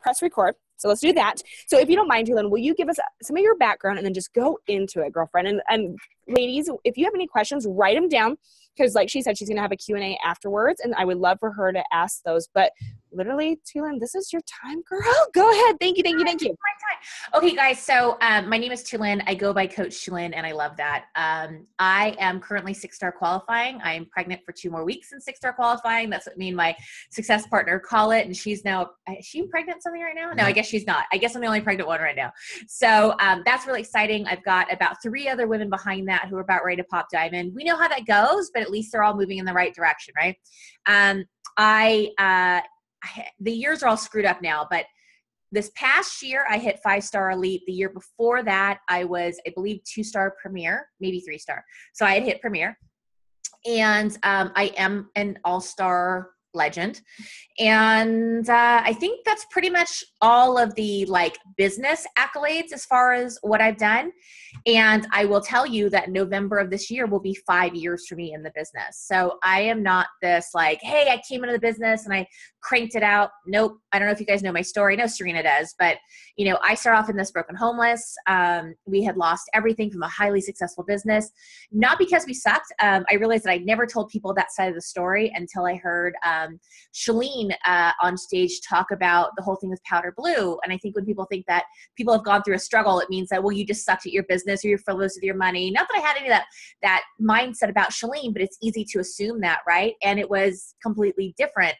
press record. So let's do that. So if you don't mind, Tulin, will you give us some of your background and then just go into it, girlfriend? And ladies, if you have any questions, write them down, because like she said, she's going to have a Q&A afterwards, and I would love for her to ask those. But literally, Tulin, this is your time, girl. Go ahead. Thank you. My time. Okay, guys. So my name is Tulin. I go by Coach Tulin, and I love that. I am currently 6-star qualifying. I am pregnant for 2 more weeks in 6-star qualifying. That's what me and my success partner call it. And she's now, is she pregnant something right now? No, I guess she's not. I guess I'm the only pregnant one right now. So that's really exciting. I've got about 3 other women behind that who are about ready to pop diamond. We know how that goes, but at least they're all moving in the right direction, right? The years are all screwed up now, but this past year I hit 5-star elite. The year before that I was, I believe, 2-star premier, maybe 3-star. So I had hit premier, and I am an all-star legend. And I think that's pretty much all of the like business accolades as far as what I've done. And I will tell you that November of this year will be 5 years for me in the business. So I am not this like, hey, I came into the business and I cranked it out. Nope. I don't know if you guys know my story. No, Serena does. But, you know, I started off in this broken homeless. We had lost everything from a highly successful business. Not because we sucked. I realized that I never told people that side of the story until I heard Shalene on stage talk about the whole thing with Powder Blue. And I think when people think that people have gone through a struggle, it means that, well, you just sucked at your business or you're frivolous with your money. Not that I had any of that mindset about Shalene, but it's easy to assume that, right? And it was completely different.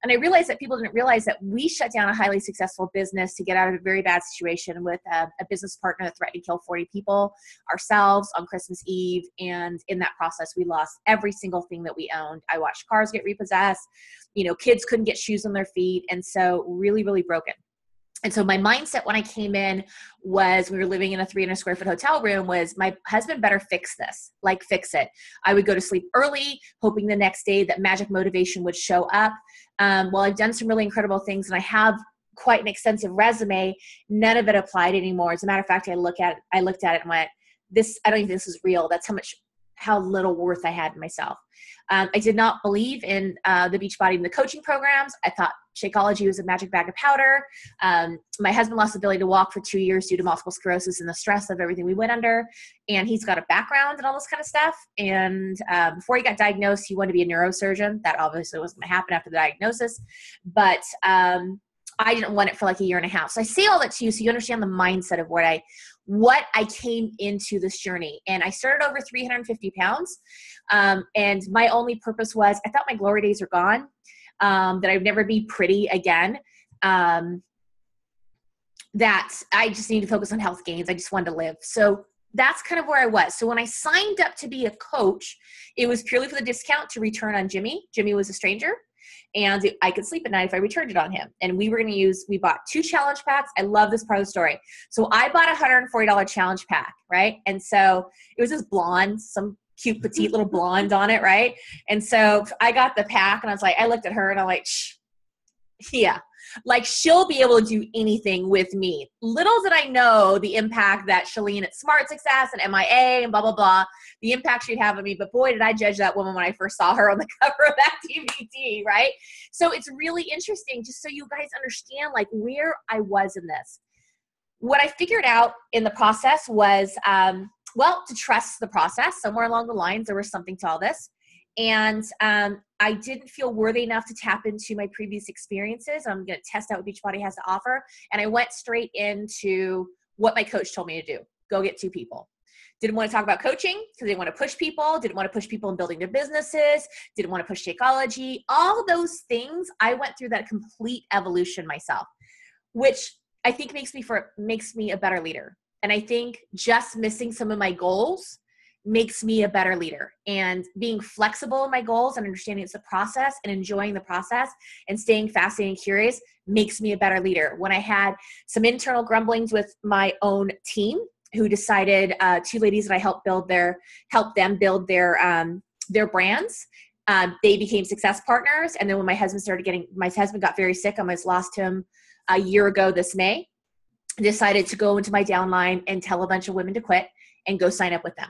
And I realized that people didn't realize that we shut down a highly successful business to get out of a very bad situation with a business partner that threatened to kill 40 people ourselves on Christmas Eve. And in that process, we lost every single thing that we owned. I watched cars get repossessed. You know, kids couldn't get shoes on their feet. And so really, really broken. And so my mindset when I came in was, we were living in a 300 square foot hotel room, was my husband better fix this, like fix it. I would go to sleep early, hoping the next day that magic motivation would show up. Well, I've done some really incredible things and I have quite an extensive resume. None of it applied anymore. As a matter of fact, I looked at it and went, I don't even think this is real. That's how little worth I had in myself. I did not believe in the Beachbody and the coaching programs. I thought Shakeology was a magic bag of powder. My husband lost the ability to walk for 2 years due to multiple sclerosis and the stress of everything we went under. And he's got a background and all this kind of stuff. And before he got diagnosed, he wanted to be a neurosurgeon. That obviously wasn't going to happen after the diagnosis. But I didn't want it for like a year and a half. So I say all that to you so you understand the mindset of what I came into this journey. And I started over 350 pounds. And my only purpose was, I thought my glory days are gone, that I'd never be pretty again, that I just need to focus on health gains. I just wanted to live. So that's kind of where I was. So when I signed up to be a coach, it was purely for the discount to return on Jimmy. Jimmy was a stranger. And I could sleep at night if I returned it on him. And we bought 2 challenge packs. I love this part of the story. So I bought a $140 challenge pack, right? And so it was this blonde, some cute petite little blonde on it, right? And so I got the pack and I was like, I looked at her and I'm like, yeah, like she'll be able to do anything with me. Little did I know the impact that Shalene at Smart Success and MIA and blah, blah, blah, the impact she'd have on me. But boy, did I judge that woman when I first saw her on the cover of that DVD, right? So it's really interesting just so you guys understand like where I was in this. What I figured out in the process was, to trust the process. Somewhere along the lines, there was something to all this. And I didn't feel worthy enough to tap into my previous experiences. I'm going to test out what Beachbody has to offer. And I went straight into what my coach told me to do. Go get 2 people. Didn't want to talk about coaching because I didn't want to push people. Didn't want to push people in building their businesses. Didn't want to push Shakeology. All those things, I went through that complete evolution myself, which I think makes me a better leader. And I think just missing some of my goals makes me a better leader, and being flexible in my goals and understanding it's a process and enjoying the process and staying fascinated and curious makes me a better leader. When I had some internal grumblings with my own team who decided, 2 ladies that I helped them build their brands, they became success partners. And then when my husband got very sick, I almost lost him a year ago this May, decided to go into my downline and tell a bunch of women to quit and go sign up with them.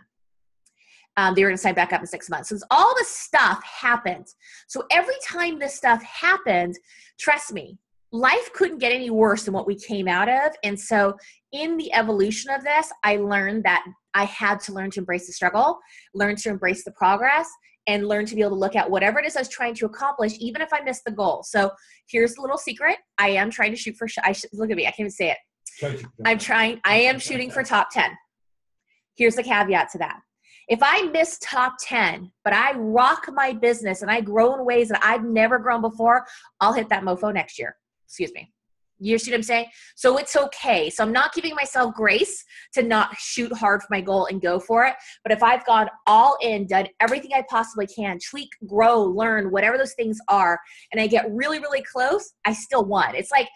They were going to sign back up in 6 months. So all this stuff happened. So every time this stuff happened, trust me, life couldn't get any worse than what we came out of. And so in the evolution of this, I learned that I had to learn to embrace the struggle, learn to embrace the progress, and learn to be able to look at whatever it is I was trying to accomplish, even if I missed the goal. So here's a little secret. I am trying to shoot for, look at me, I can't even say it. I am shooting for top 10. Here's the caveat to that. If I miss top 10, but I rock my business and I grow in ways that I've never grown before, I'll hit that mofo next year. Excuse me. You see what I'm saying? So it's okay. So I'm not giving myself grace to not shoot hard for my goal and go for it. But if I've gone all in, done everything I possibly can, tweak, grow, learn, whatever those things are, and I get really, really close, I still won. It's like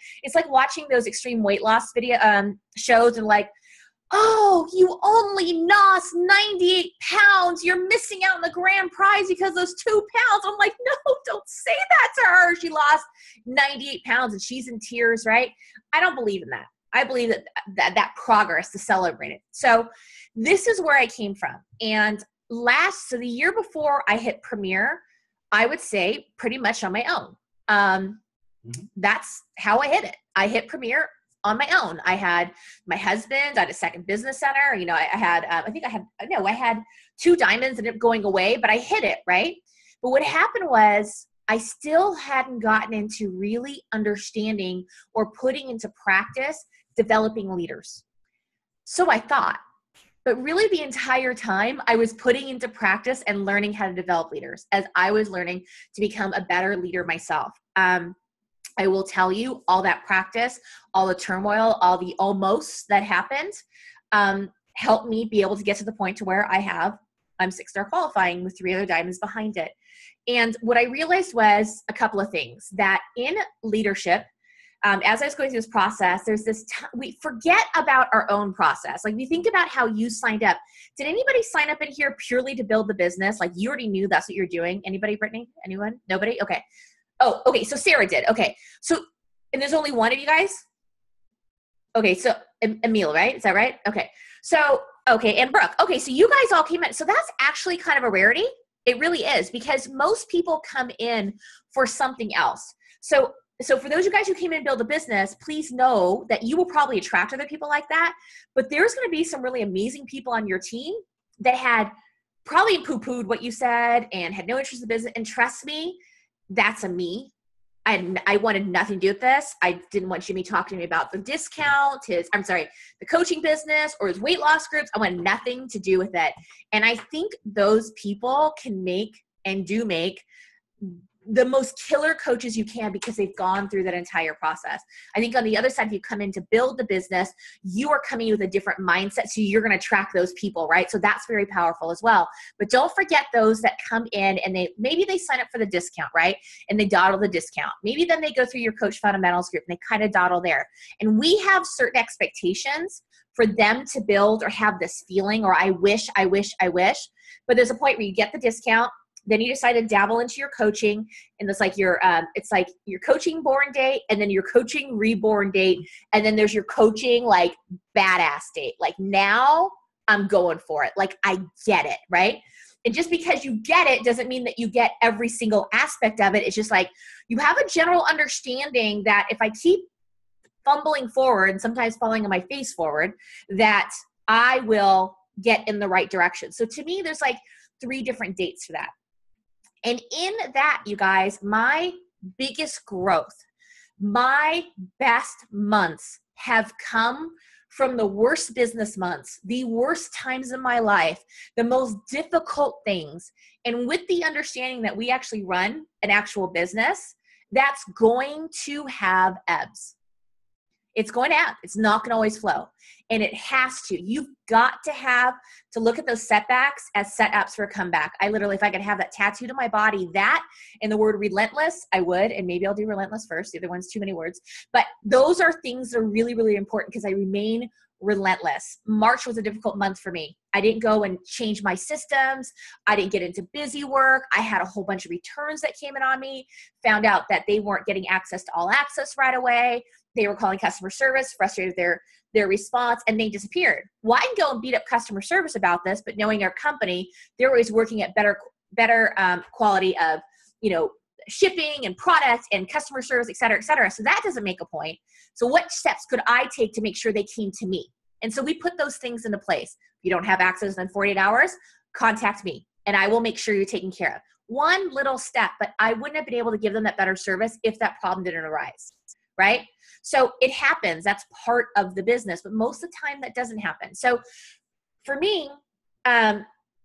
watching those extreme weight loss video shows and like, oh, you only lost 98 pounds. You're missing out on the grand prize because those 2 pounds. I'm like, no, don't say that to her. She lost 98 pounds and she's in tears, right? I don't believe in that. I believe that progress to celebrate it. So this is where I came from. And so the year before I hit Premier, I would say pretty much on my own. That's how I hit it. I hit Premier on my own. I had my husband, I had a second business center. You know, I had 2 diamonds and it going away, but I hit it, right? But what happened was I still hadn't gotten into really understanding or putting into practice developing leaders. So I thought, but really the entire time I was putting into practice and learning how to develop leaders as I was learning to become a better leader myself. I will tell you, all that practice, all the turmoil, all the almost that happened, helped me be able to get to the point to where I'm 6-star qualifying with 3 other diamonds behind it. And what I realized was a couple of things, that in leadership, as I was going through this process, there's this, we forget about our own process. Like, we think about how you signed up. Did anybody sign up in here purely to build the business? Like, you already knew that's what you're doing. Anybody, Brittany? Anyone? Nobody? Okay. Oh, okay. So Sarah did. Okay. So, and there's only one of you guys? Okay. So Emile, right? Is that right? Okay. So, okay. And Brooke. Okay. So you guys all came in. So that's actually kind of a rarity. It really is, because most people come in for something else. So for those of you guys who came in and build a business, please know that you will probably attract other people like that. But there's going to be some really amazing people on your team that had probably poo-pooed what you said and had no interest in the business. And trust me, that's a me. I wanted nothing to do with this. I didn't want Jimmy talking to me about the discount, the coaching business or his weight loss groups. I wanted nothing to do with it. And I think those people can make and do make the most killer coaches you can, because they've gone through that entire process. I think on the other side, if you come in to build the business, you are coming with a different mindset. So you're going to attract those people, right? So that's very powerful as well. But don't forget those that come in and maybe they sign up for the discount, right? And they dawdle the discount. Maybe then they go through your coach fundamentals group and they kind of dawdle there. And we have certain expectations for them to build or have this feeling, or I wish. But there's a point where you get the discount. Then you decide to dabble into your coaching, and it's like your coaching born date, and then your coaching reborn date, and then there's your coaching like badass date. Like, now I'm going for it. Like, I get it, right? And just because you get it doesn't mean that you get every single aspect of it. It's just like you have a general understanding that if I keep fumbling forward and sometimes falling on my face forward, that I will get in the right direction. So to me, there's like 3 different dates for that. And in that, you guys, my biggest growth, my best months have come from the worst business months, the worst times in my life, the most difficult things. And with the understanding that we actually run an actual business, that's going to have ebbs. It's going to ebb. It's not going to always flow. And it has to. You've got to look at those setbacks as setups for a comeback. I literally, if I could have that tattooed on my body, that and the word relentless, I would. And maybe I'll do relentless first. The other one's too many words. But those are things that are really, really important, because I remain relentless. March was a difficult month for me. I didn't go and change my systems. I didn't get into busy work. I had a whole bunch of returns that came in on me, found out that they weren't getting access to all access right away. They were calling customer service, frustrated their response, and they disappeared. Well, I can go and beat up customer service about this, but knowing our company, they're always working at better quality of, shipping and product and customer service, et cetera, et cetera. So that doesn't make a point. So what steps could I take to make sure they came to me? And so we put those things into place. If you don't have access in 48 hours, contact me and I will make sure you're taken care of. One little step, but I wouldn't have been able to give them that better service if that problem didn't arise, right? So it happens. That's part of the business, but most of the time that doesn't happen. So for me,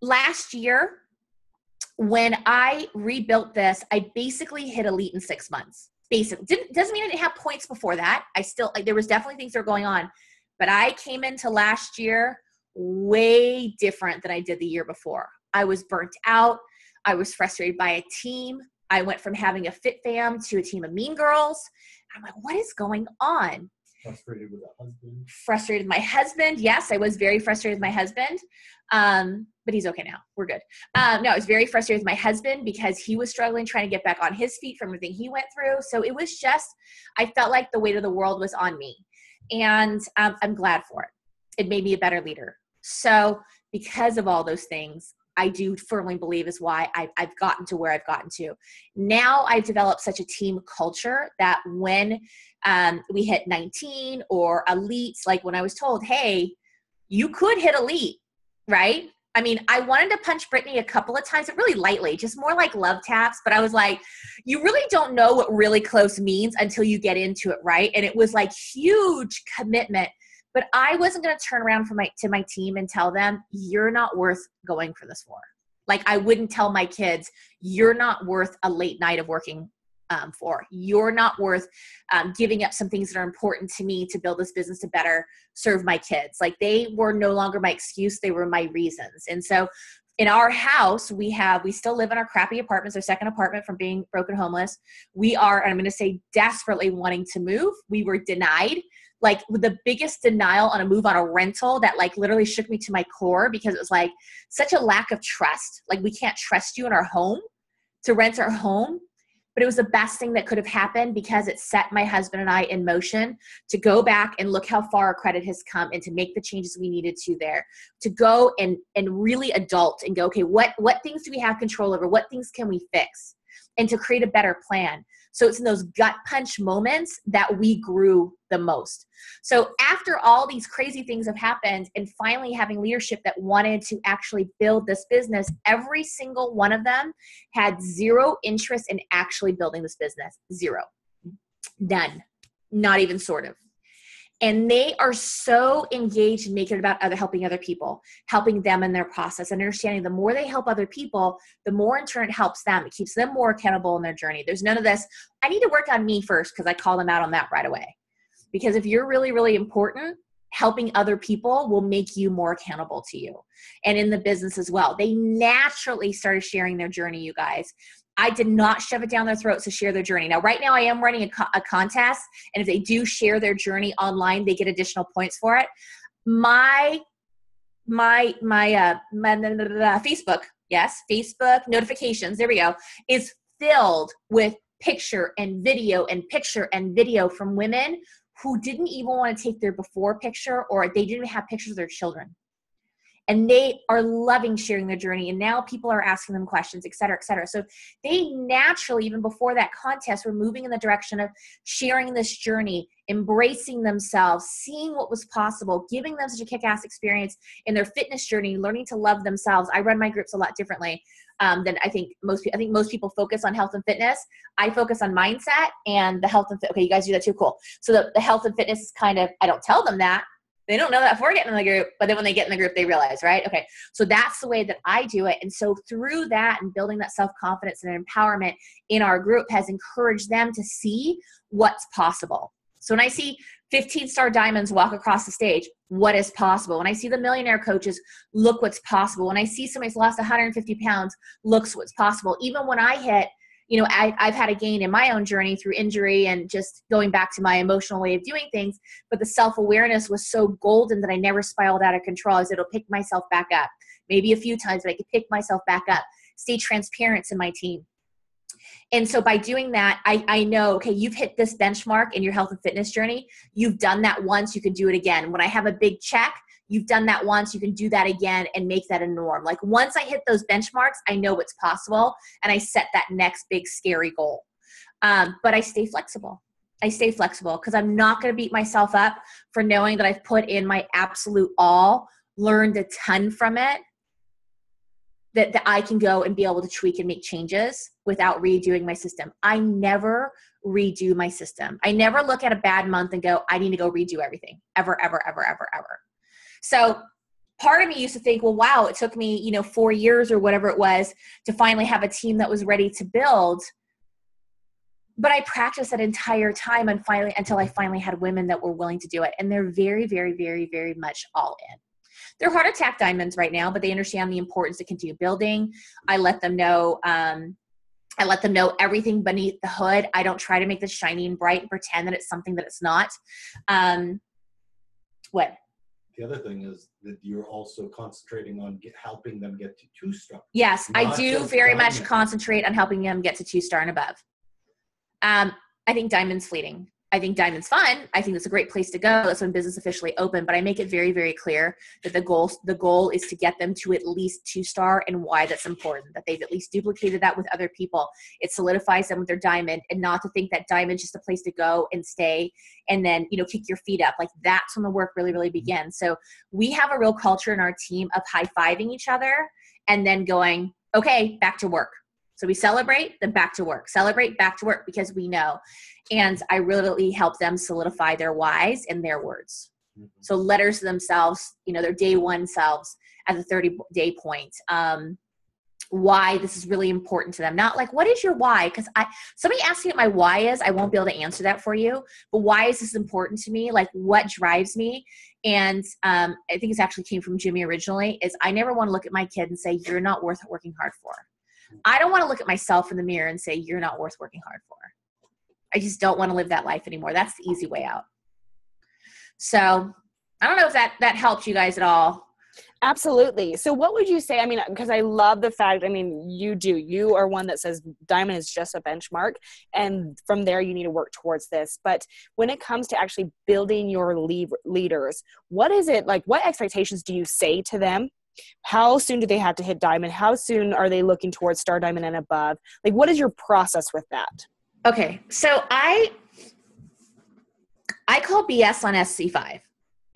last year, when I rebuilt this, I basically hit elite in 6 months. Basically, doesn't mean I didn't have points before that. I still, like, there was definitely things that were going on, but I came into last year way different than I did the year before. I was burnt out. I was frustrated by a team. I went from having a fit fam to a team of mean girls. I'm like, what is going on? Frustrated with a husband. Frustrated with my husband. Yes, I was very frustrated with my husband. But he's okay now. We're good. No, I was very frustrated with my husband because he was struggling, trying to get back on his feet from everything he went through. So it was just, I felt like the weight of the world was on me. And I'm glad for it. It made me a better leader. So because of all those things, I do firmly believe is why I've gotten to where I've gotten to. Now I've developed such a team culture that when we hit 19 or elites, like when I was told, hey, you could hit elite, right? I mean, I wanted to punch Brittany a couple of times, but really lightly, just more like love taps. But I was like, you really don't know what really close means until you get into it, right? And it was like huge commitment. But I wasn't going to turn around to my team and tell them, you're not worth going for this for. Like, I wouldn't tell my kids, you're not worth a late night of working for. You're not worth giving up some things that are important to me to build this business to better serve my kids. Like, they were no longer my excuse. They were my reasons. And so in our house, we still live in our crappy apartments, our second apartment from being broken homeless. We are, and I'm going to say, desperately wanting to move. We were denied. Like, the biggest denial on a move on a rental that like literally shook me to my core, because it was like such a lack of trust. Like, we can't trust you in our home to rent our home. But it was the best thing that could have happened, because it set my husband and I in motion to go back and look how far our credit has come and to make the changes we needed to there, to go and really adult and go, okay, what things do we have control over? What things can we fix? And to create a better plan. So it's in those gut punch moments that we grew the most. So after all these crazy things have happened, and finally having leadership that wanted to actually build this business, every single one of them had zero interest in actually building this business. Zero. None. Not even sort of. And they are so engaged in making it about helping other people, helping them in their process, and understanding the more they help other people, the more in turn it helps them. It keeps them more accountable in their journey. There's none of this, I need to work on me first, because I call them out on that right away. Because if you're really, really important, helping other people will make you more accountable to you. And in the business as well. They naturally started sharing their journey, you guys. I did not shove it down their throats to share their journey. Now, right now I am running a contest, and if they do share their journey online, they get additional points for it. My Facebook, yes, Facebook notifications, there we go, is filled with picture and video from women who didn't even want to take their before picture, or they didn't have pictures of their children. And they are loving sharing their journey. And now people are asking them questions, et cetera, et cetera. So they naturally, even before that contest, were moving in the direction of sharing this journey, embracing themselves, seeing what was possible, giving them such a kick-ass experience in their fitness journey, learning to love themselves. I run my groups a lot differently than I think most people. I think most people focus on health and fitness. I focus on mindset and the health and okay, you guys do that too, cool. So the health and fitness is kind of, I don't tell them that. They don't know that before getting in the group, but then when they get in the group, they realize, right? Okay, so that's the way that I do it. And so through that and building that self-confidence and empowerment in our group has encouraged them to see what's possible. So when I see 15-star diamonds walk across the stage, what is possible? When I see the millionaire coaches, look what's possible. When I see somebody's lost 150 pounds, looks what's possible. Even when I hit, you know, I've had a gain in my own journey through injury and just going back to my emotional way of doing things. But the self-awareness was so golden that I never spiraled out of control. I said, it'll pick myself back up. Maybe a few times, but I could pick myself back up. Stay transparent to my team. And so by doing that, I know, okay, you've hit this benchmark in your health and fitness journey. You've done that once, you can do it again. When I have a big check, you've done that once, you can do that again and make that a norm. Like once I hit those benchmarks, I know it's possible and I set that next big scary goal. But I stay flexible. Because I'm not going to beat myself up for knowing that I've put in my absolute all, learned a ton from it, that I can go and be able to tweak and make changes without redoing my system. I never redo my system. I never look at a bad month and go, I need to go redo everything, ever, ever, ever, ever, ever. So part of me used to think, well, wow, it took me, 4 years or whatever it was to finally have a team that was ready to build. But I practiced that entire time until I finally had women that were willing to do it. And they're very, very, very, very much all in. They're heart attack diamonds right now, but they understand the importance to continue building. I let them know everything beneath the hood. I don't try to make this shiny and bright and pretend that it's something that it's not. What? The other thing is that you're also concentrating on helping them get to 2-star. Yes, I do very much diamond. concentrate on helping them get to 2-star and above. I think diamond's fleeting. I think diamond's fun. I think it's a great place to go. That's when business officially opened. But I make it very, very clear that the goal is to get them to at least 2-star and why that's important, that they've at least duplicated that with other people. It solidifies them with their diamond, and not to think that diamond's just a place to go and stay and then, kick your feet up. Like that's when the work really, really begins. So we have a real culture in our team of high-fiving each other and then going, okay, back to work. So we celebrate, then back to work. Celebrate, back to work, because we know. And I really help them solidify their whys and their words. Mm-hmm. So letters to themselves, their day one selves at the 30-day point. Why this is really important to them. Not like, what is your why? Because somebody asking what my why is, I won't be able to answer that for you. But why is this important to me? Like what drives me? And I think it actually came from Jimmy originally, is I never want to look at my kid and say, you're not worth working hard for. I don't want to look at myself in the mirror and say, you're not worth working hard for. I just don't want to live that life anymore. That's the easy way out. So I don't know if that helps you guys at all. Absolutely. So what would you say? I mean, because I love the fact, you are one that says diamond is just a benchmark. And from there, you need to work towards this. But when it comes to actually building your leaders, what is it like? What expectations do you say to them? How soon do they have to hit diamond? How soon are they looking towards star diamond and above? Like, what is your process with that? Okay. So I call BS on SC5.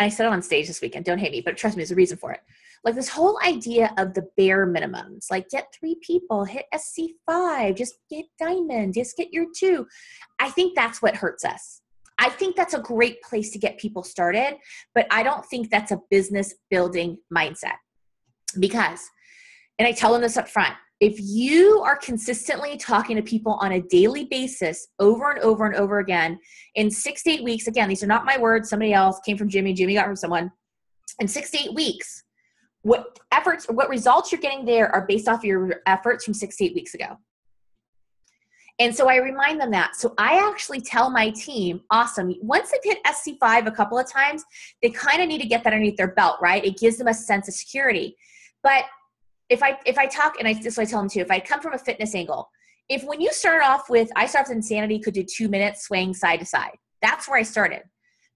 And I said it on stage this weekend. Don't hate me, but trust me, there's a reason for it. Like this whole idea of the bare minimums, like get 3 people, hit SC5, just get diamond, just get your 2. I think that's what hurts us. I think that's a great place to get people started, but I don't think that's a business building mindset. Because, and I tell them this up front, if you are consistently talking to people on a daily basis over and over and over again, in 6 to 8 weeks, again, these are not my words, somebody else came from Jimmy got from someone, in 6 to 8 weeks, what results you're getting there are based off your efforts from 6 to 8 weeks ago. And so I remind them that. So I actually tell my team, awesome, once they've hit SC5 a couple of times, they kind of need to get that underneath their belt, right? It gives them a sense of security. But if I talk, and this is what I tell them too, if I come from a fitness angle, when you start off with, I started with Insanity, could do 2 minutes swaying side to side. That's where I started.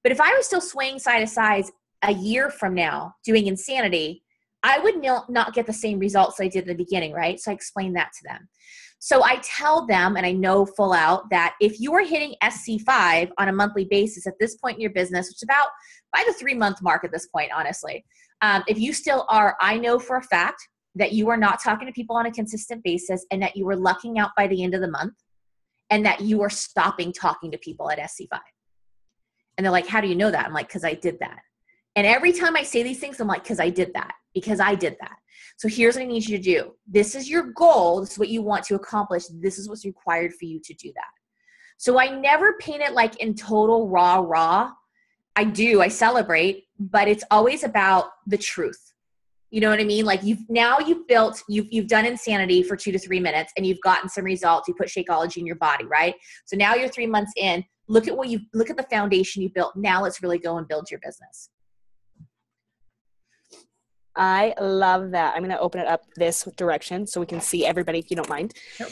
But if I was still swaying side to side a year from now doing Insanity, I would not get the same results I did in the beginning, right? So I explain that to them. So I tell them, and I know full out, that if you are hitting SC5 on a monthly basis at this point in your business, which is about by the 3-month mark at this point, honestly, if you still are, I know for a fact that you are not talking to people on a consistent basis and that you are lucking out by the end of the month and that you are stopping talking to people at SC5. And they're like, how do you know that? I'm like, because I did that. And every time I say these things, I'm like, because I did that. So here's what I need you to do. This is your goal. This is what you want to accomplish. This is what's required for you to do that. So I never paint it like in total raw. I celebrate, but it's always about the truth. You know what I mean? Like you've done Insanity for 2 to 3 minutes and you've gotten some results. You put Shakeology in your body, right? So now you're 3 months in. Look at the foundation you built. Now let's really go and build your business. I love that. I'm going to open it up this direction so we can see everybody, if you don't mind. Sure.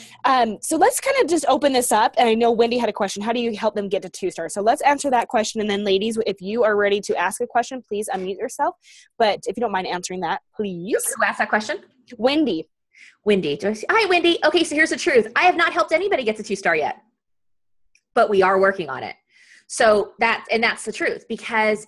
So let's kind of just open this up. And I know Wendy had a question. How do you help them get to 2-star? So let's answer that question. And then ladies, if you are ready to ask a question, please unmute yourself. But if you don't mind answering that, please. Who asked that question? Wendy. Wendy. Hi, Wendy. Okay, so here's the truth. I have not helped anybody get to 2-star yet, but we are working on it. So that's the truth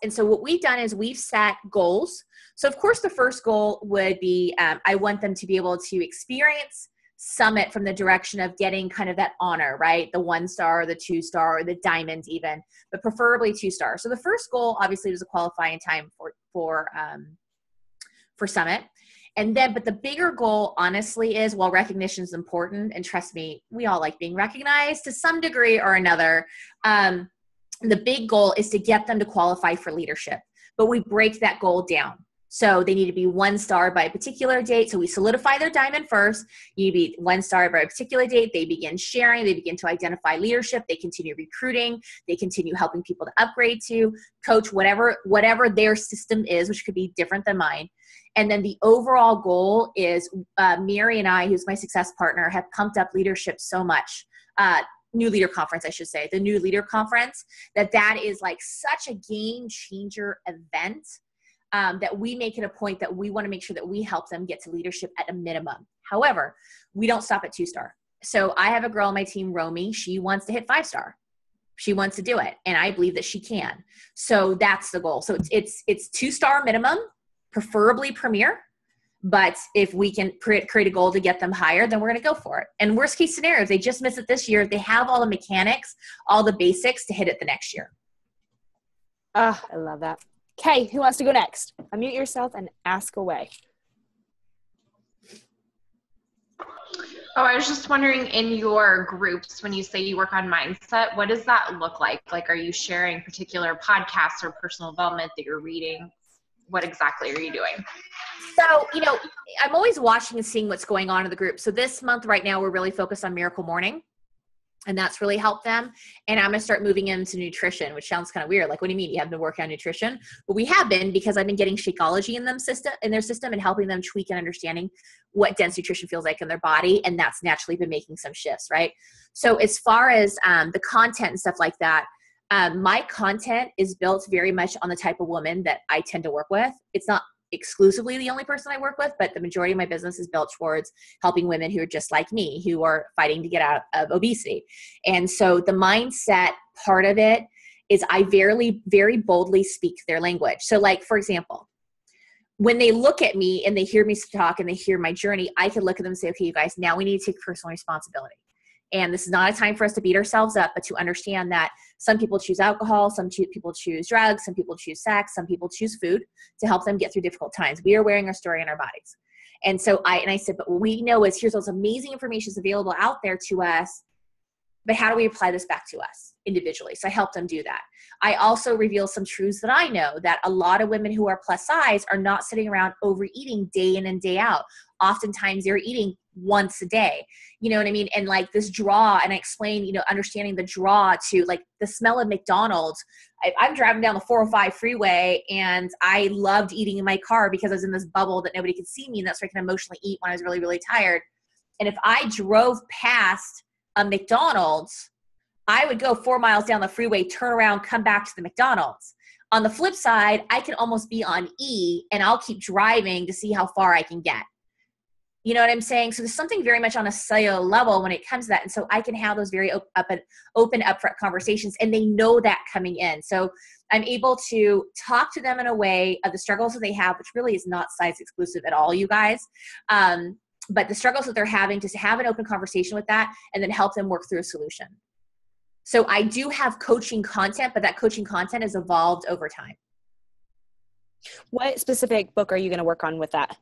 so what we've done is we've set goals. So of course the first goal would be, I want them to be able to experience Summit from the direction of getting kind of that honor, right? The 1-star, the 2-star, or the diamond even, but preferably 2-star. So the first goal obviously was a qualifying time for Summit. And then, but the bigger goal honestly is, while recognition is important, and trust me, we all like being recognized to some degree or another, the big goal is to get them to qualify for leadership, but we break that goal down. So they need to be 1-star by a particular date. So we solidify their diamond first. You need to be 1-star by a particular date. They begin sharing. They begin to identify leadership. They continue recruiting. They continue helping people to upgrade to coach, whatever their system is, which could be different than mine. And then the overall goal is Mary and I, who's my success partner, have pumped up leadership so much. New Leader Conference, I should say, the New Leader Conference, that is like such a game changer event that we make it a point that we want to make sure that we help them get to leadership at a minimum. However, we don't stop at 2-star. So I have a girl on my team, Romy. She wants to hit 5-star. She wants to do it. And I believe that she can. So that's the goal. So it's 2-star minimum, preferably premier. But if we can create a goal to get them higher, then we're going to go for it. And worst case scenario, if they just miss it this year, they have all the mechanics, all the basics to hit it the next year. I love that. Okay, who wants to go next? Unmute yourself and ask away. Oh, I was just wondering, in your groups, when you say you work on mindset, what does that look like? Like, are you sharing particular podcasts or personal development that you're reading? What exactly are you doing? So, I'm always watching and seeing what's going on in the group. So this month right now, we're really focused on Miracle Morning, and that's really helped them. And I'm going to start moving into nutrition, which sounds kind of weird. Like, what do you mean you haven't been working on nutrition? But we have been, because I've been getting Shakeology in their system and helping them tweak and understanding what dense nutrition feels like in their body. And that's naturally been making some shifts, right? So as far as the content and stuff like that, my content is built very much on the type of woman that I tend to work with. It's not exclusively the only person I work with, but the majority of my business is built towards helping women who are just like me, who are fighting to get out of obesity. And so the mindset part of it is I very boldly speak their language. So like, for example, when they look at me and they hear me talk and they hear my journey, I can look at them and say, okay, you guys, now we need to take personal responsibility. And this is not a time for us to beat ourselves up, but to understand that some people choose alcohol, some people choose drugs, some people choose sex, some people choose food to help them get through difficult times. We are wearing our story in our bodies. And so I said, but what we know is here's those amazing information is available out there to us, but how do we apply this back to us individually? So I help them do that. I also reveal some truths that I know, that a lot of women who are plus size are not sitting around overeating day in and day out. Oftentimes they're eating once a day, you know what I mean? And like this draw, and I explain, understanding the draw to like the smell of McDonald's. I'm driving down the 405 freeway and I loved eating in my car because I was in this bubble that nobody could see me. And that's where I can emotionally eat when I was really, really tired. And if I drove past a McDonald's, I would go 4 miles down the freeway, turn around, come back to the McDonald's. On the flip side, I can almost be on E and I'll keep driving to see how far I can get. You know what I'm saying? So there's something very much on a cellular level when it comes to that. And so I can have those very open, upfront conversations, and they know that coming in. So I'm able to talk to them in a way of the struggles that they have, which really is not size exclusive at all, you guys. But the struggles that they're having, to have an open conversation with that and then help them work through a solution. So I do have coaching content, but that coaching content has evolved over time. What specific book are you going to work on with that?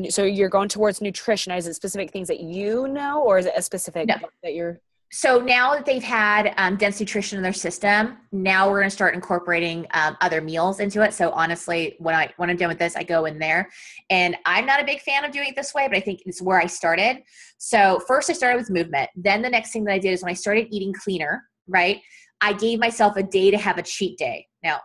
So you're going towards nutrition. Is it specific things that you know, or is it a specific book that you're? So now that they've had dense nutrition in their system, now we're going to start incorporating other meals into it. So honestly, when I'm done with this, I go in there, and I'm not a big fan of doing it this way, but I think it's where I started. So first I started with movement. Then the next thing that I did is when I started eating cleaner, right? I gave myself a day to have a cheat day. Now,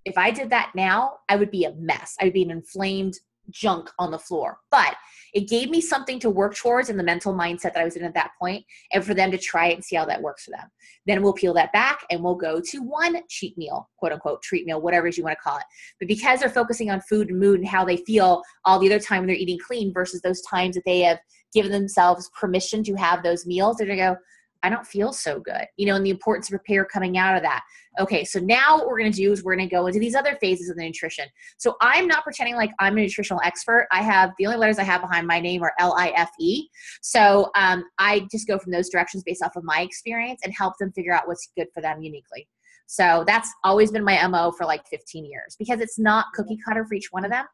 if I did that now, I would be a mess. I would be an inflamed junk on the floor, but it gave me something to work towards in the mental mindset that I was in at that point, and for them to try it and see how that works for them. Then we'll peel that back and we'll go to one cheat meal, quote unquote, treat meal, whatever it is you want to call it. But because they're focusing on food and mood and how they feel all the other time when they're eating clean versus those times that they have given themselves permission to have those meals, they're going to go, I don't feel so good, and the importance of repair coming out of that. Okay, so now what we're going to do is we're going to go into these other phases of the nutrition. So I'm not pretending like I'm a nutritional expert. The only letters I have behind my name are LIFE. So I just go from those directions based off of my experience and help them figure out what's good for them uniquely. So that's always been my MO for like 15 years, because it's not cookie cutter for each one of them.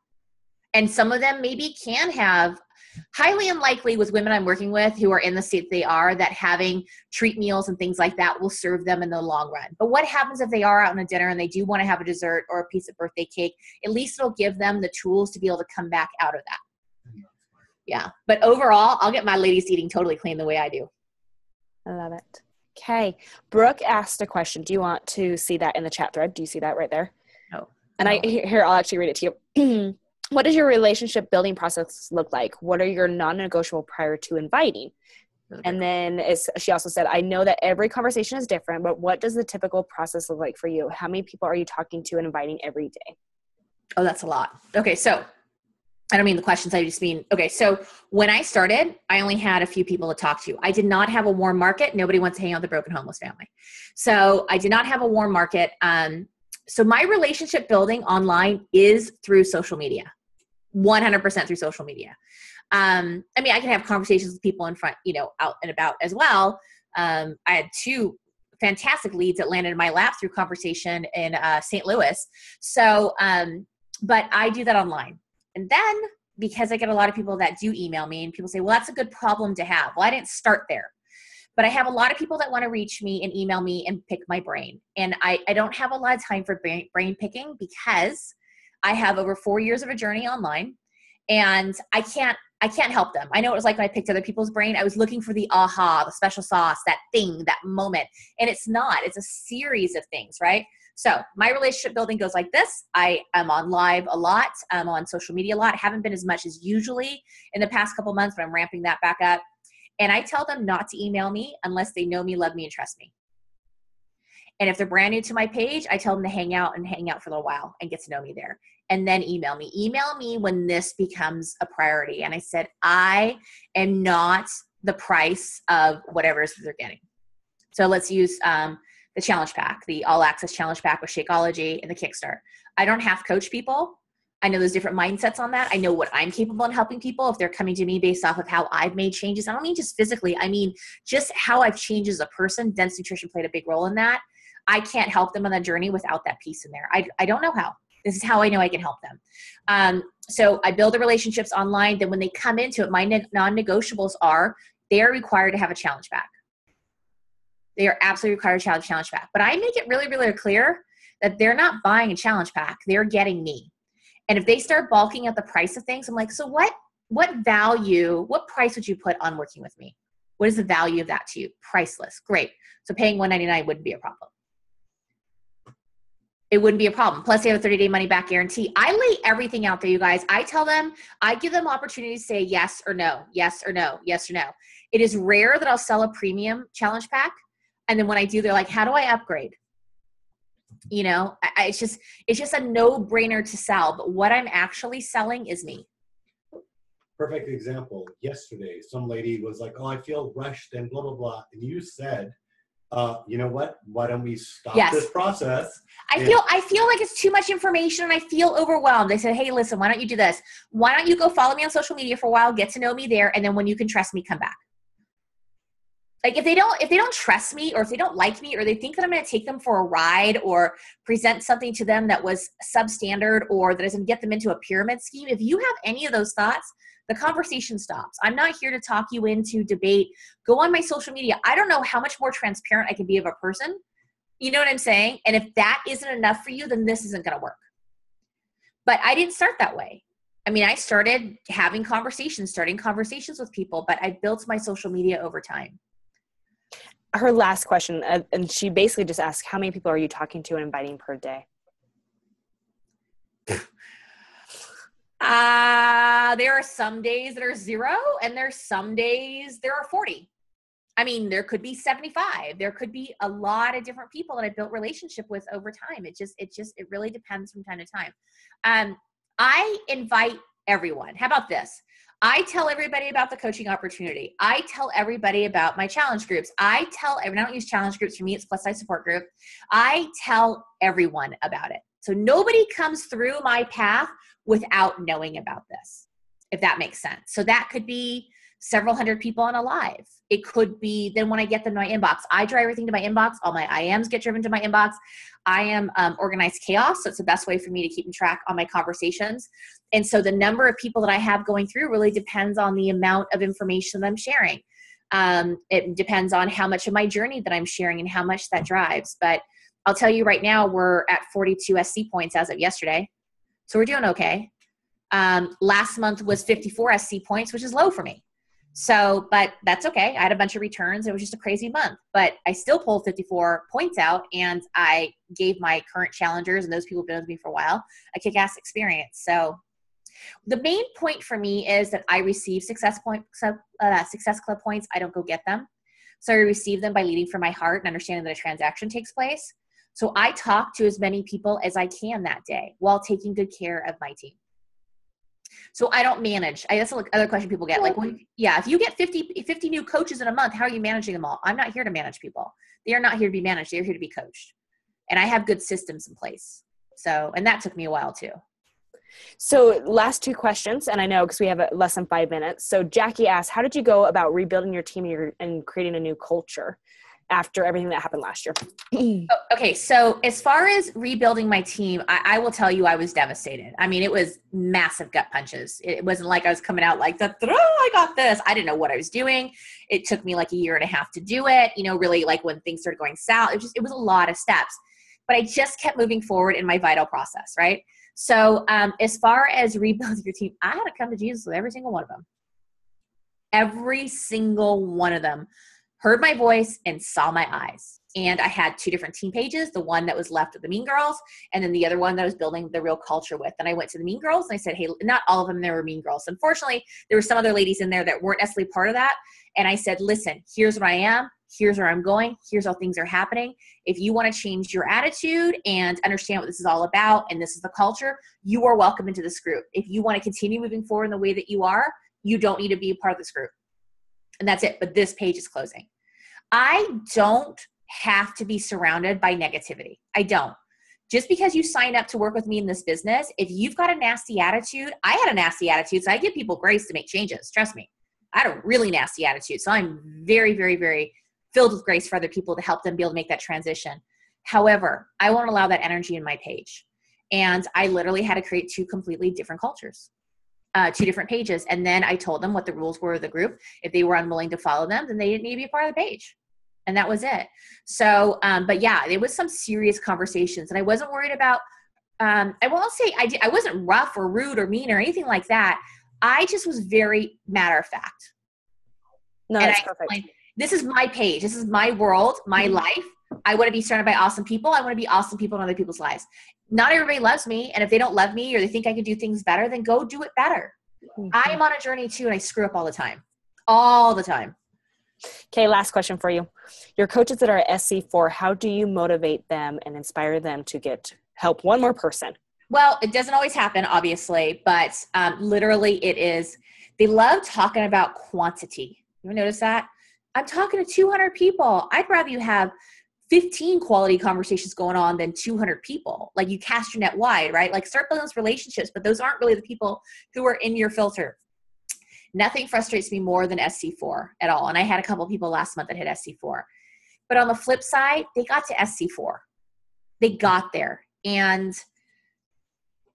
And some of them maybe can have, highly unlikely with women I'm working with who are in the state they are, that having treat meals and things like that will serve them in the long run. But what happens if they are out on a dinner and they do want to have a dessert or a piece of birthday cake? At least it'll give them the tools to be able to come back out of that. Yeah. But overall, I'll get my ladies eating totally clean the way I do. I love it. Okay. Brooke asked a question. Do you want to see that in the chat thread? Do you see that right there? No. And I'll actually read it to you. What does your relationship building process look like? What are your non-negotiable prior to inviting? And then she also said, I know that every conversation is different, but what does the typical process look like for you? How many people are you talking to and inviting every day? Oh, that's a lot. Okay. So I don't mean the questions. I just mean, okay. So when I started, I only had a few people to talk to. I did not have a warm market. Nobody wants to hang out with the broken homeless family. So I did not have a warm market. So my relationship building online is through social media, 100% through social media. I mean, I can have conversations with people in front, out and about as well. I had 2 fantastic leads that landed in my lap through conversation in St. Louis. So, but I do that online. And then because I get a lot of people that do email me, and people say, well, that's a good problem to have. Well, I didn't start there. But I have a lot of people that want to reach me and email me and pick my brain. And I don't have a lot of time for brain picking, because I have over 4 years of a journey online, and I can't help them. I know it was like when I picked other people's brain. I was looking for the aha, the special sauce, that thing, that moment. And it's not. It's a series of things, right? So my relationship building goes like this. I am on live a lot. I'm on social media a lot. I haven't been as much as usually in the past couple months, but I'm ramping that back up. And I tell them not to email me unless they know me, love me, and trust me. And if they're brand new to my page, I tell them to hang out for a little while and get to know me there. And then email me. Email me when this becomes a priority. And I said, I am not the price of whatever it is they're getting. So let's use the challenge pack, the all access challenge pack with Shakeology and the Kickstart. I don't half coach people. I know there's different mindsets on that. I know what I'm capable in helping people if they're coming to me based off of how I've made changes. I don't mean just physically. I mean just how I've changed as a person. Dense nutrition played a big role in that. I can't help them on that journey without that piece in there. I don't know how. This is how I know I can help them. So I build the relationships online. Then when they come into it, my non-negotiables are they are required to have a challenge pack. They are absolutely required to have a challenge pack. But I make it really, really clear that they're not buying a challenge pack. They're getting me. And if they start balking at the price of things, I'm like, so what value, what price would you put on working with me? What is the value of that to you? Priceless. Great. So paying $199 wouldn't be a problem. It wouldn't be a problem. Plus they have a 30-day money back guarantee. I lay everything out there, you guys. I tell them, I give them opportunities to say yes or no, yes or no, yes or no. It is rare that I'll sell a premium challenge pack. And then when I do, they're like, how do I upgrade? It's just a no-brainer to sell. But what I'm actually selling is me. Perfect example. Yesterday, some lady was like, oh, I feel rushed and blah, blah, blah. And you said, you know what? Why don't we stop this process? I feel like it's too much information and I feel overwhelmed. I said, hey, listen, why don't you do this? Why don't you go follow me on social media for a while, get to know me there, and then when you can trust me, come back. Like if they don't trust me, or if they don't like me, or they think that I'm going to take them for a ride or present something to them that was substandard or that doesn't get them into a pyramid scheme, if you have any of those thoughts, the conversation stops. I'm not here to talk you into debate. Go on my social media. I don't know how much more transparent I can be of a person. You know what I'm saying? And if that isn't enough for you, then this isn't going to work. But I didn't start that way. I mean, I started having conversations, starting conversations with people, but I built my social media over time. Her last question, and she basically just asked, how many people are you talking to and inviting per day? There are some days that are 0, and there's some days there are 40. I mean, there could be 75. There could be a lot of different people that I built relationship with over time. It really depends from time to time. I invite everyone. How about this? I tell everybody about the coaching opportunity. I tell everybody about my challenge groups. I don't use challenge groups. For me, it's plus size support group. I tell everyone about it. So nobody comes through my path without knowing about this, if that makes sense. So that could be several hundred people on a live. It could be then when I get them to my inbox, I drive everything to my inbox. All my IMs get driven to my inbox. I am organized chaos. So it's the best way for me to keep track on my conversations. And so the number of people that I have going through really depends on the amount of information that I'm sharing. It depends on how much of my journey that I'm sharing and how much that drives. But I'll tell you right now, we're at 42 SC points as of yesterday. So we're doing okay. Last month was 54 SC points, which is low for me. So, but that's okay. I had a bunch of returns. It was just a crazy month, but I still pulled 54 points out, and I gave my current challengers and those people who've been with me for a while a kick-ass experience. So the main point for me is that I receive Success Club points. I don't go get them. So I receive them by leading from my heart and understanding that a transaction takes place. So I talk to as many people as I can that day while taking good care of my team. So I don't manage. That's another question people get. Like, if you get 50 new coaches in a month, how are you managing them all? I'm not here to manage people. They are not here to be managed. They're here to be coached. And I have good systems in place. So, and that took me a while too. So last 2 questions, and I know because we have less than 5 minutes. So Jackie asked, how did you go about rebuilding your team and creating a new culture after everything that happened last year? Okay. So as far as rebuilding my team, I will tell you, I was devastated. I mean, it was massive gut punches. It wasn't like I was coming out like, I got this. I didn't know what I was doing. It took me like a year and a half to do it. Really like when things started going south, it was a lot of steps, but I just kept moving forward in my vital process. Right. So as far as rebuilding your team, I had to come to Jesus with every single one of them. Every single one of them heard my voice and saw my eyes. And I had 2 different team pages, the one that was left with the mean girls, and then the other one that I was building the real culture with. And I went to the mean girls and I said, hey, not all of them, there were mean girls. Unfortunately, there were some other ladies in there that weren't necessarily part of that. And I said, listen, here's what I am. Here's where I'm going. Here's how things are happening. If you want to change your attitude and understand what this is all about, and this is the culture, you are welcome into this group. If you want to continue moving forward in the way that you are, you don't need to be a part of this group. And that's it. But this page is closing. I don't have to be surrounded by negativity. I don't. Just because you signed up to work with me in this business, if you've got a nasty attitude, I had a nasty attitude, so I give people grace to make changes. Trust me. I had a really nasty attitude. So I'm very, very, very filled with grace for other people to help them be able to make that transition. However, I won't allow that energy in my page. And I literally had to create 2 completely different cultures, 2 different pages. And then I told them what the rules were of the group. If they were unwilling to follow them, then they didn't need to be a part of the page. And that was it. So, but yeah, there was some serious conversations, and I wasn't worried about, I won't say I wasn't rough or rude or mean or anything like that. I just was very matter of fact. No, that's perfect. This is my page. This is my world, my life. I want to be surrounded by awesome people. I want to be awesome people in other people's lives. Not everybody loves me. And if they don't love me or they think I could do things better, then go do it better. Mm-hmm. I'm on a journey too, and I screw up all the time. All the time. Okay, last question for you. Your coaches that are at SC4, how do you motivate them and inspire them to help one more person? Well, it doesn't always happen, obviously, but literally it is. They love talking about quantity. You ever notice that? I'm talking to 200 people. I'd rather you have 15 quality conversations going on than 200 people. Like, you cast your net wide, right? Like, start building those relationships, but those aren't really the people who are in your filter. Nothing frustrates me more than SC4 at all. And I had a couple of people last month that hit SC4. But on the flip side, they got to SC4. They got there. And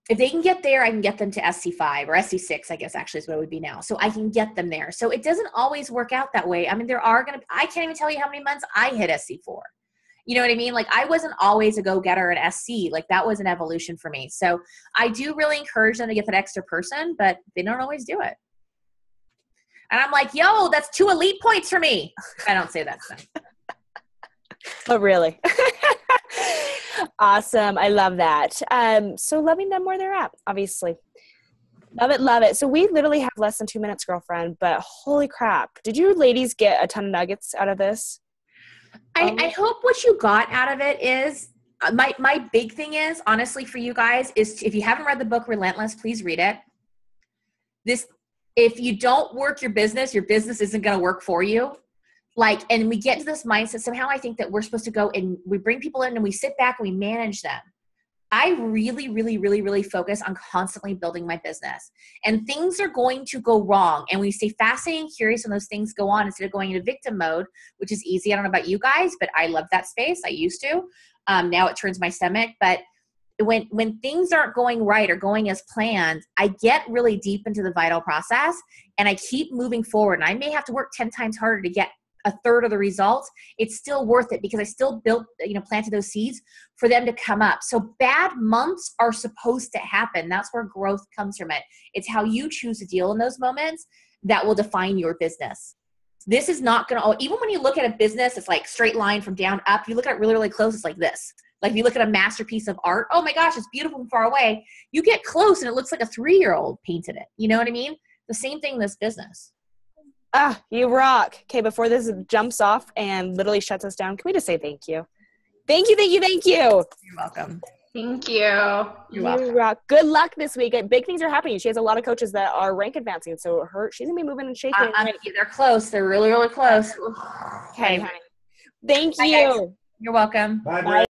if they can get there, I can get them to SC5 or SC6, I guess actually is what it would be now. So I can get them there. So it doesn't always work out that way. I mean, I can't even tell you how many months I hit SC4. You know what I mean? Like, I wasn't always a go-getter at SC. Like, that was an evolution for me. So I do really encourage them to get that extra person, but they don't always do it. And I'm like, yo, that's 2 elite points for me. I don't say that stuff. Oh, really? Awesome. I love that. So loving them where they're at, obviously. Love it, love it. So we literally have less than 2 minutes, girlfriend, but holy crap. Did you ladies get a ton of nuggets out of this? I hope what you got out of it is, my big thing is, honestly, for you guys, is if you haven't read the book Relentless, please read it. If you don't work your business isn't going to work for you. Like, and we get to this mindset, somehow I think that we're supposed to go and we bring people in and we sit back and we manage them. I really, really, really, really focus on constantly building my business. And things are going to go wrong. And we stay fascinated and curious when those things go on instead of going into victim mode, which is easy. I don't know about you guys, but I love that space. I used to. Now it turns my stomach. But when things aren't going right or going as planned, I get really deep into the vital process and I keep moving forward. And I may have to work 10 times harder to get a third of the results. It's still worth it because I still planted those seeds for them to come up. So bad months are supposed to happen. That's where growth comes from it. It's how you choose to deal in those moments that will define your business. This is not going to, even when you look at a business, it's like straight line from down up. You look at it really, really close. It's like this. Like if you look at a masterpiece of art, oh my gosh, it's beautiful from far away. You get close and it looks like a 3-year-old painted it. You know what I mean? The same thing in this business. Ah, you rock. Okay, before this jumps off and literally shuts us down, can we just say thank you? Thank you, thank you, thank you. You're welcome. Thank you. You're welcome. You rock. Good luck this week. Big things are happening. She has a lot of coaches that are rank advancing, so she's going to be moving and shaking. They're close. They're really, really close. Okay, honey. Thank Bye, you. guys. You're welcome. Bye, Bye.